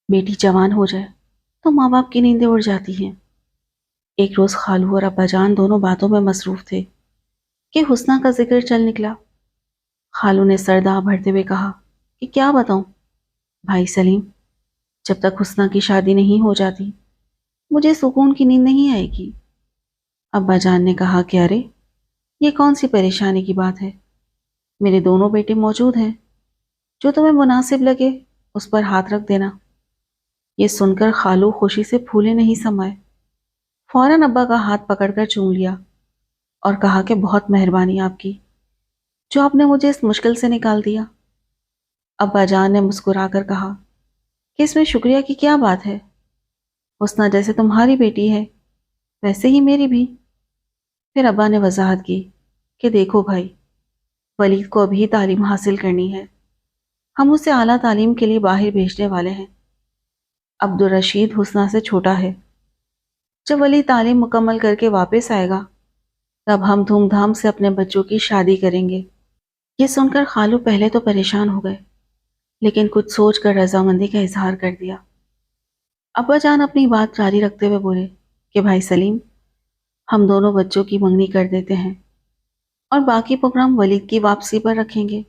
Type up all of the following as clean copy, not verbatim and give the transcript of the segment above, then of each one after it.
بیٹی جوان ہو جائے تو ماں باپ کی نیندیں اڑ جاتی ہیں۔ ایک روز خالو اور ابا جان دونوں باتوں میں مصروف تھے کہ حسنہ کا ذکر چل نکلا۔ خالو نے سر داہ بھرتے ہوئے کہا کہ کیا بتاؤں بھائی سلیم، جب تک حسنہ کی شادی نہیں ہو جاتی مجھے سکون کی نیند نہیں آئے گی۔ ابا جان نے کہا کہ ارے، یہ کون سی پریشانی کی بات ہے؟ میرے دونوں بیٹے موجود ہیں، جو تمہیں مناسب لگے اس پر ہاتھ رکھ دینا۔ یہ سن کر خالو خوشی سے پھولے نہیں سمائے، فوراً ابا کا ہاتھ پکڑ کر چوم لیا اور کہا کہ بہت مہربانی آپ کی، جو آپ نے مجھے اس مشکل سے نکال دیا۔ ابا جان نے مسکرا کر کہا کہ اس میں شکریہ کی کیا بات ہے؟ حسنہ جیسے تمہاری بیٹی ہے ویسے ہی میری بھی۔ پھر ابا نے وضاحت کی کہ دیکھو بھائی، ولید کو ابھی تعلیم حاصل کرنی ہے، ہم اسے اعلیٰ تعلیم کے لیے باہر بھیجنے والے ہیں۔ عبدالرشید حسنہ سے چھوٹا ہے، جب ولید تعلیم مکمل کر کے واپس آئے گا تب ہم دھوم دھام سے اپنے بچوں کی شادی کریں گے۔ یہ سن کر خالو پہلے تو پریشان ہو گئے، لیکن کچھ سوچ کر رضامندی کا اظہار کر دیا۔ ابا جان اپنی بات جاری رکھتے ہوئے بولے کہ بھائی سلیم، ہم دونوں بچوں کی منگنی کر دیتے ہیں اور باقی پروگرام ولید کی واپسی پر رکھیں گے۔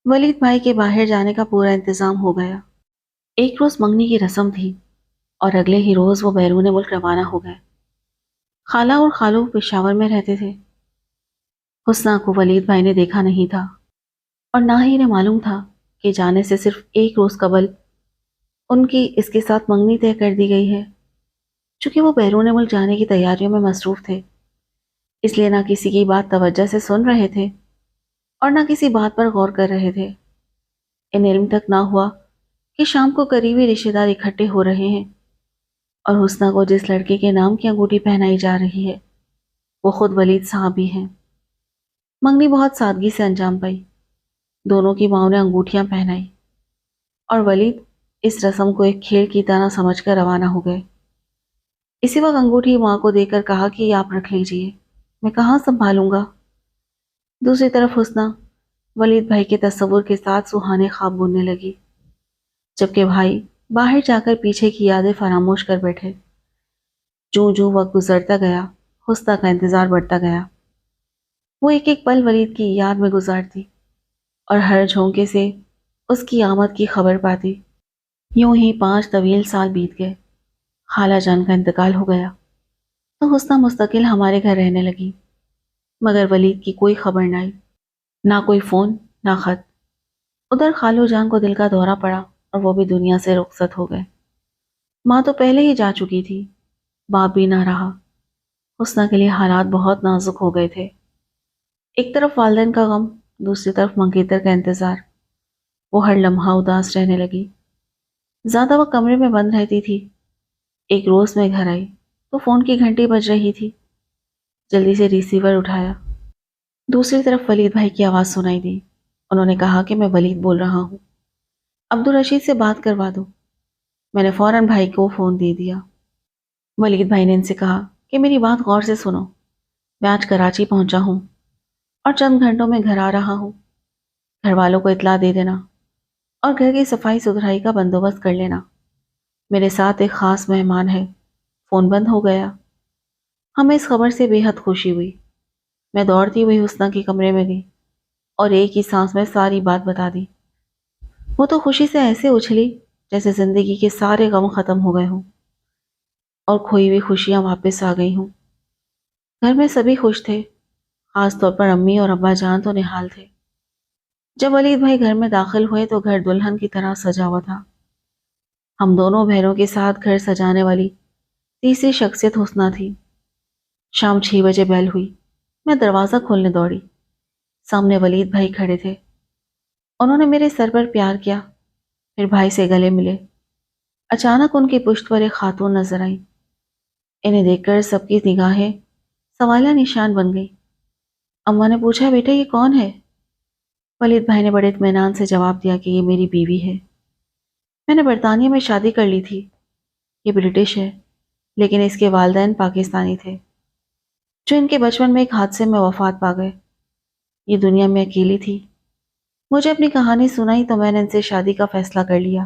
ولید بھائی کے باہر جانے کا پورا انتظام ہو گیا۔ ایک روز منگنی کی رسم تھی اور اگلے ہی روز وہ بیرون ملک روانہ ہو گئے۔ خالہ اور خالو پشاور میں رہتے تھے۔ حسنہ کو ولید بھائی نے دیکھا نہیں تھا اور نہ ہی انہیں معلوم تھا کہ جانے سے صرف ایک روز قبل ان کی اس کے ساتھ منگنی طے کر دی گئی ہے۔ چونکہ وہ بیرون ملک جانے کی تیاریوں میں مصروف تھے، اس لیے نہ کسی کی بات توجہ سے سن رہے تھے اور نہ کسی بات پر غور کر رہے تھے۔ ان علم تک نہ ہوا کہ شام کو قریبی رشتے دار اکٹھے ہو رہے ہیں اور حسنہ کو جس لڑکے کے نام کی انگوٹھی پہنائی جا رہی ہے وہ خود ولید صاحب بھی ہیں۔ منگنی بہت سادگی سے انجام پائی، دونوں کی ماؤں نے انگوٹھیاں پہنائی اور ولید اس رسم کو ایک کھیل کی طرح سمجھ کر روانہ ہو گئے۔ اسی وقت انگوٹھی ماں کو دے کر کہا کہ یہ آپ رکھ لیجئے، میں کہاں سنبھالوں گا۔ دوسری طرف حسنہ ولید بھائی کے تصور کے ساتھ سہانے خواب بننے لگی، جبکہ بھائی باہر جا کر پیچھے کی یادیں فراموش کر بیٹھے۔ جوں جوں وقت گزرتا گیا، حسنہ کا انتظار بڑھتا گیا۔ وہ ایک ایک پل ولید کی یاد میں گزارتی اور ہر جھونکے سے اس کی آمد کی خبر پاتی۔ یوں ہی 5 طویل سال بیت گئے۔ خالہ جان کا انتقال ہو گیا تو حسنہ مستقل ہمارے گھر رہنے لگی، مگر ولید کی کوئی خبر نہ آئی، نہ کوئی فون نہ خط۔ ادھر خالو جان کو دل کا دورہ پڑا اور وہ بھی دنیا سے رخصت ہو گئے۔ ماں تو پہلے ہی جا چکی تھی، باپ بھی نہ رہا۔ حسنہ کے لیے حالات بہت نازک ہو گئے تھے، ایک طرف والدین کا غم، دوسری طرف منگیتر کا انتظار۔ وہ ہر لمحہ اداس رہنے لگی، زیادہ وہ کمرے میں بند رہتی تھی۔ ایک روز میں گھر آئی تو فون کی گھنٹی بج رہی تھی، جلدی سے ریسیور اٹھایا۔ دوسری طرف ولید بھائی کی آواز سنائی دی۔ انہوں نے کہا کہ میں ولید بول رہا ہوں، عبدالرشید سے بات کروا دو۔ میں نے فوراً بھائی کو فون دے دیا۔ ولید بھائی نے ان سے کہا کہ میری بات غور سے سنو، میں آج کراچی پہنچا ہوں اور چند گھنٹوں میں گھر آ رہا ہوں۔ گھر والوں کو اطلاع دے دینا اور گھر کی صفائی ستھرائی کا بندوبست کر لینا۔ میرے ساتھ ایک خاص مہمان ہے۔ فون بند ہو گیا۔ ہمیں اس خبر سے بے حد خوشی ہوئی۔ میں دوڑتی ہوئی حسنہ کے کمرے میں گئی اور ایک ہی سانس میں ساری بات بتا دی۔ وہ تو خوشی سے ایسے اچھلی جیسے زندگی کے سارے غم ختم ہو گئے ہوں اور کھوئی ہوئی خوشیاں واپس آ گئی ہوں۔ گھر میں سبھی خوش تھے، خاص طور پر امی اور ابا جان تو نہال تھے۔ جب ولید بھائی گھر میں داخل ہوئے تو گھر دلہن کی طرح سجا ہوا تھا۔ ہم دونوں بہنوں کے ساتھ گھر سجانے والی تیسری شخصیت حسنہ تھی۔ شام 6 بجے بیل ہوئی، میں دروازہ کھولنے دوڑی۔ سامنے ولید بھائی کھڑے تھے۔ انہوں نے میرے سر پر پیار کیا، پھر بھائی سے گلے ملے۔ اچانک ان کی پشت پر ایک خاتون نظر آئی۔ انہیں دیکھ کر سب کی نگاہیں سوالیہ نشان بن گئی۔ اماں نے پوچھا، بیٹا یہ کون ہے؟ ولید بھائی نے بڑے اطمینان سے جواب دیا کہ یہ میری بیوی ہے۔ میں نے برطانیہ میں شادی کر لی تھی۔ یہ برٹش ہے، لیکن اس کے والدین پاکستانی تھے، جو ان کے بچپن میں ایک حادثے میں وفات پا گئے۔ یہ دنیا میں اکیلی تھی۔ مجھے اپنی کہانی سنائی تو میں نے ان سے شادی کا فیصلہ کر لیا۔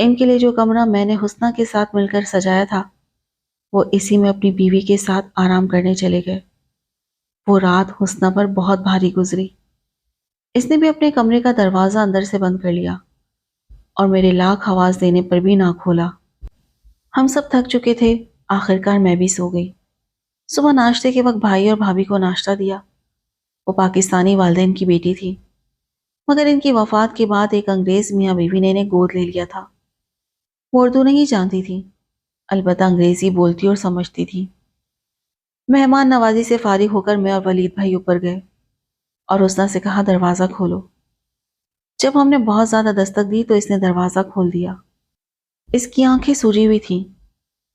ان کے لیے جو کمرہ میں نے حسنہ کے ساتھ مل کر سجایا تھا وہ اسی میں اپنی بیوی کے ساتھ آرام کرنے چلے گئے۔ وہ رات حسنہ پر بہت بھاری گزری۔ اس نے بھی اپنے کمرے کا دروازہ اندر سے بند کر لیا اور میرے لاکھ آواز دینے پر بھی نہ کھولا۔ ہم سب تھک چکے تھے، آخرکار میں بھی سو گئی۔ صبح ناشتے کے وقت بھائی اور بھابھی کو ناشتہ دیا۔ وہ پاکستانی والدین کی بیٹی تھی، مگر ان کی وفات کے بعد ایک انگریز میاں بیوی نے انہیں گود لے لیا تھا۔ وہ اردو نہیں جانتی تھی، البتہ انگریزی بولتی اور سمجھتی تھی۔ مہمان نوازی سے فارغ ہو کر میں اور ولید بھائی اوپر گئے اور حسنہ سے کہا دروازہ کھولو۔ جب ہم نے بہت زیادہ دستک دی تو اس نے دروازہ کھول دیا۔ اس کی آنکھیں سوجی ہوئی تھیں،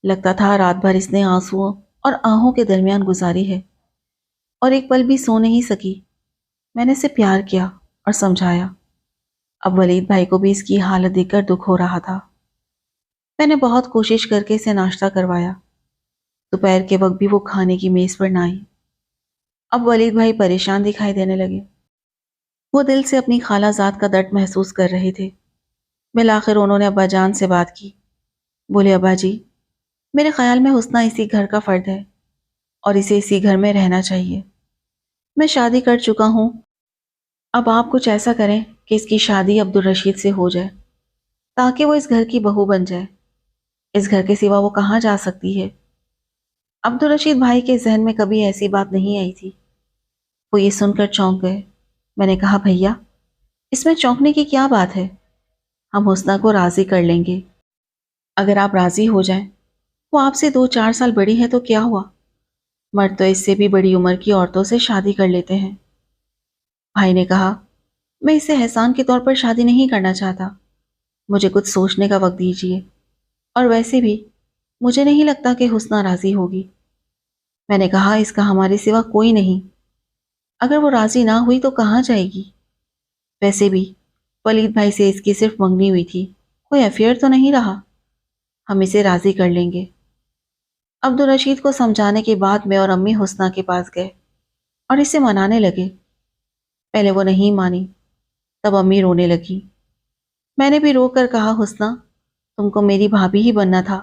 لگتا تھا رات بھر اس نے آنسوؤں اور آہوں کے درمیان گزاری ہے اور ایک پل بھی سو نہیں سکی۔ میں نے اسے پیار کیا اور سمجھایا۔ اب ولید بھائی کو بھی اس کی حالت دیکھ کر دکھ ہو رہا تھا۔ میں نے بہت کوشش کر کے اسے ناشتہ کروایا۔ دوپہر کے وقت بھی وہ کھانے کی میز پر نہ آئی۔ اب ولید بھائی پریشان دکھائی دینے لگے۔ وہ دل سے اپنی خالہ زاد کا درد محسوس کر رہے تھے۔ بالآخر انہوں نے ابا جان سے بات کی۔ بولے ابا جی، میرے خیال میں حسنہ اسی گھر کا فرد ہے اور اسے اسی گھر میں رہنا چاہیے۔ میں شادی کر چکا ہوں، اب آپ کچھ ایسا کریں کہ اس کی شادی عبدالرشید سے ہو جائے تاکہ وہ اس گھر کی بہو بن جائے۔ اس گھر کے سوا وہ کہاں جا سکتی ہے؟ عبدالرشید بھائی کے ذہن میں کبھی ایسی بات نہیں آئی تھی۔ وہ یہ سن کر چونک گئے۔ میں نے کہا بھیا، اس میں چونکنے کی کیا بات ہے؟ ہم حسنہ کو راضی کر لیں گے۔ اگر آپ راضی ہو جائیں، وہ آپ سے 2-4 سال بڑی ہے تو کیا ہوا؟ مرد تو اس سے بھی بڑی عمر کی عورتوں سے شادی کر لیتے ہیں۔ بھائی نے کہا میں اسے احسان کے طور پر شادی نہیں کرنا چاہتا، مجھے کچھ سوچنے کا وقت دیجیے، اور ویسے بھی مجھے نہیں لگتا کہ حسنہ راضی ہوگی۔ میں نے کہا اس کا ہمارے سوا کوئی نہیں، اگر وہ راضی نہ ہوئی تو کہاں جائے گی؟ ویسے بھی ولید بھائی سے اس کی صرف منگنی ہوئی تھی، کوئی افیئر تو نہیں رہا، ہم اسے راضی کر لیں گے۔ عبدالرشید کو سمجھانے کے بعد میں اور امی حسنہ کے پاس گئے اور اسے منانے لگے۔ پہلے وہ نہیں مانی، تب امی رونے لگی۔ میں نے بھی رو کر کہا حسنہ، تم کو میری بھابھی ہی بننا تھا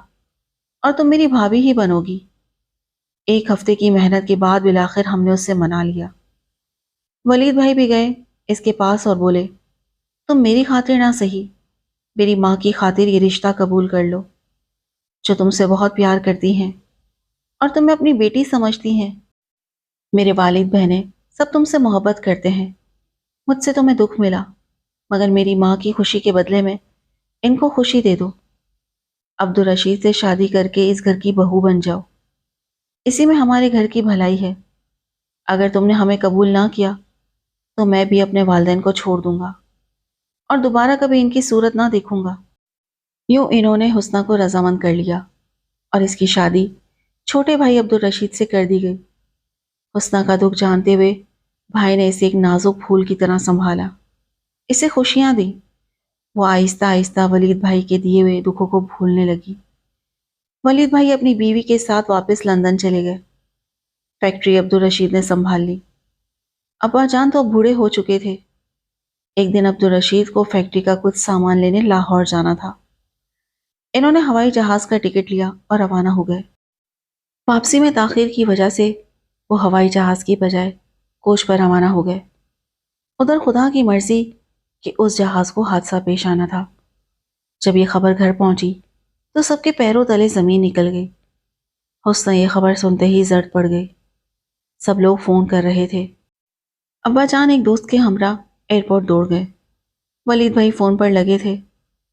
اور تم میری بھابھی ہی بنو گی۔ 1 ہفتے کی محنت کے بعد بالآخر ہم نے اسے منا لیا۔ ولید بھائی بھی گئے اس کے پاس اور بولے تم میری خاطر نہ سہی، میری ماں کی خاطر یہ رشتہ قبول کر لو، جو تم سے بہت پیار کرتی ہیں اور تمہیں اپنی بیٹی سمجھتی ہیں۔ میرے والد بہنیں سب تم سے محبت کرتے ہیں، مجھ سے تمہیں دکھ ملا، مگر میری ماں کی خوشی کے بدلے میں ان کو خوشی دے دو۔ عبدالرشید سے شادی کر کے اس گھر کی بہو بن جاؤ، اسی میں ہمارے گھر کی بھلائی ہے۔ اگر تم نے ہمیں قبول نہ کیا تو میں بھی اپنے والدین کو چھوڑ دوں گا اور دوبارہ کبھی ان کی صورت نہ دیکھوں گا۔ یوں انہوں نے حسنہ کو رضامند کر لیا اور اس کی شادی چھوٹے بھائی عبدالرشید سے کر دی گئی۔ حسنہ کا دکھ جانتے ہوئے بھائی نے اسے ایک نازک پھول کی طرح سنبھالا، اسے خوشیاں دی۔ وہ آہستہ آہستہ ولید بھائی کے دیے ہوئے دکھوں کو بھولنے لگی۔ ولید بھائی اپنی بیوی کے ساتھ واپس لندن چلے گئے۔ فیکٹری عبدالرشید نے سنبھال لی۔ ابا جان تو اب بوڑھے ہو چکے تھے۔ ایک دن عبدالرشید کو فیکٹری کا کچھ سامان لینے لاہور جانا تھا۔ انہوں نے ہوائی جہاز کا ٹکٹ لیا اور روانہ ہو گئے۔ واپسی میں تاخیر کی وجہ سے وہ ہوائی جہاز کی بجائے کوچ پر روانہ ہو گئے۔ ادھر خدا کی مرضی کہ اس جہاز کو حادثہ پیش آنا تھا۔ جب یہ خبر گھر پہنچی تو سب کے پیروں تلے زمین نکل گئی۔ حسنہ یہ خبر سنتے ہی زرد پڑ گئی۔ سب لوگ فون کر رہے تھے۔ ابا جان ایک دوست کے ہمراہ ایئرپورٹ دوڑ گئے۔ ولید بھائی فون پر لگے تھے۔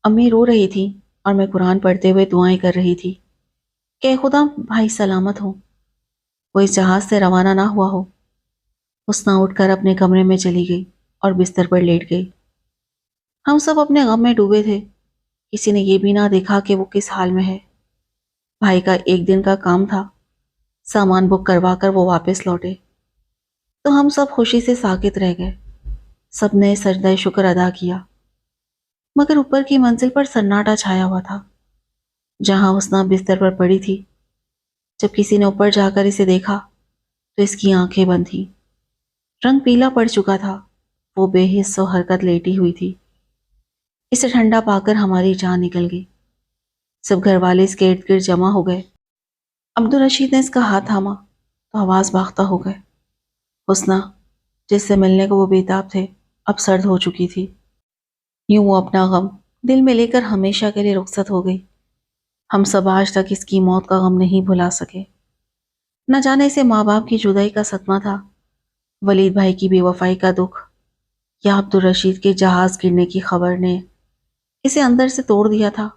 امی رو رہی تھی اور میں قرآن پڑھتے ہوئے دعائیں کر رہی تھی کہ خدا بھائی سلامت ہو، وہ اس جہاز سے روانہ نہ ہوا ہو۔ حسنہ اٹھ کر اپنے کمرے میں چلی گئی اور بستر پر لیٹ گئی۔ ہم سب اپنے غم میں ڈوبے تھے، کسی نے یہ بھی نہ دیکھا کہ وہ کس حال میں ہے۔ بھائی کا 1 دن کا کام تھا، سامان بک کروا کر وہ واپس لوٹے تو ہم سب خوشی سے ساکت رہ گئے۔ سب نے سجدہ شکر ادا کیا، مگر اوپر کی منزل پر سناٹا چھایا ہوا تھا۔ جہاں حسنہ بستر پر پڑی تھی، جب کسی نے اوپر جا کر اسے دیکھا تو اس کی آنکھیں بند تھیں، رنگ پیلا پڑ چکا تھا، وہ بے حس و حرکت لیٹی ہوئی تھی۔ اسے ٹھنڈا پا کر ہماری جان نکل گئی۔ سب گھر والے اس کے ارد گرد جمع ہو گئے۔ عبدالرشید نے اس کا ہاتھ تھاما تو آواز باختہ ہو گئے۔ حسنہ، جس سے ملنے کو وہ بےتاب تھے، اب سرد ہو چکی تھی۔ یوں وہ اپنا غم دل میں لے کر ہمیشہ کے لیے رخصت ہو گئی۔ ہم سب آج تک اس کی موت کا غم نہیں بھلا سکے۔ نہ جانے اسے ماں باپ کی جدائی کا صدمہ تھا، ولید بھائی کی بے وفائی کا دکھ، یا عبدالرشید کے جہاز گرنے کی خبر نے اسے اندر سے توڑ دیا تھا۔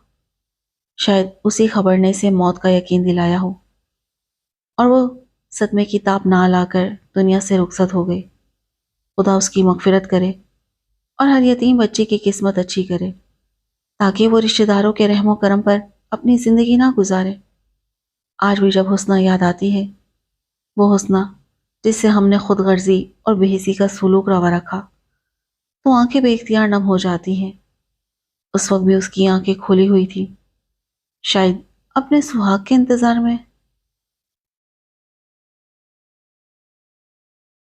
شاید اسی خبر نے اسے موت کا یقین دلایا ہو اور وہ صدمے کی تاب نہ لا کر دنیا سے رخصت ہو گئی۔ خدا اس کی مغفرت کرے اور ہر یتیم بچے کی قسمت اچھی کرے، تاکہ وہ رشتہ داروں کے رحم و کرم پر اپنی زندگی نہ گزارے۔ آج بھی جب حسنہ یاد آتی ہے، وہ حسنہ جس سے ہم نے خود غرضی اور بے حسی کا سلوک روا رکھا، تو آنکھیں بے اختیار نم ہو جاتی ہیں۔ اس وقت بھی اس کی آنکھیں کھلی ہوئی تھی، شاید اپنے سہاگ کے انتظار میں۔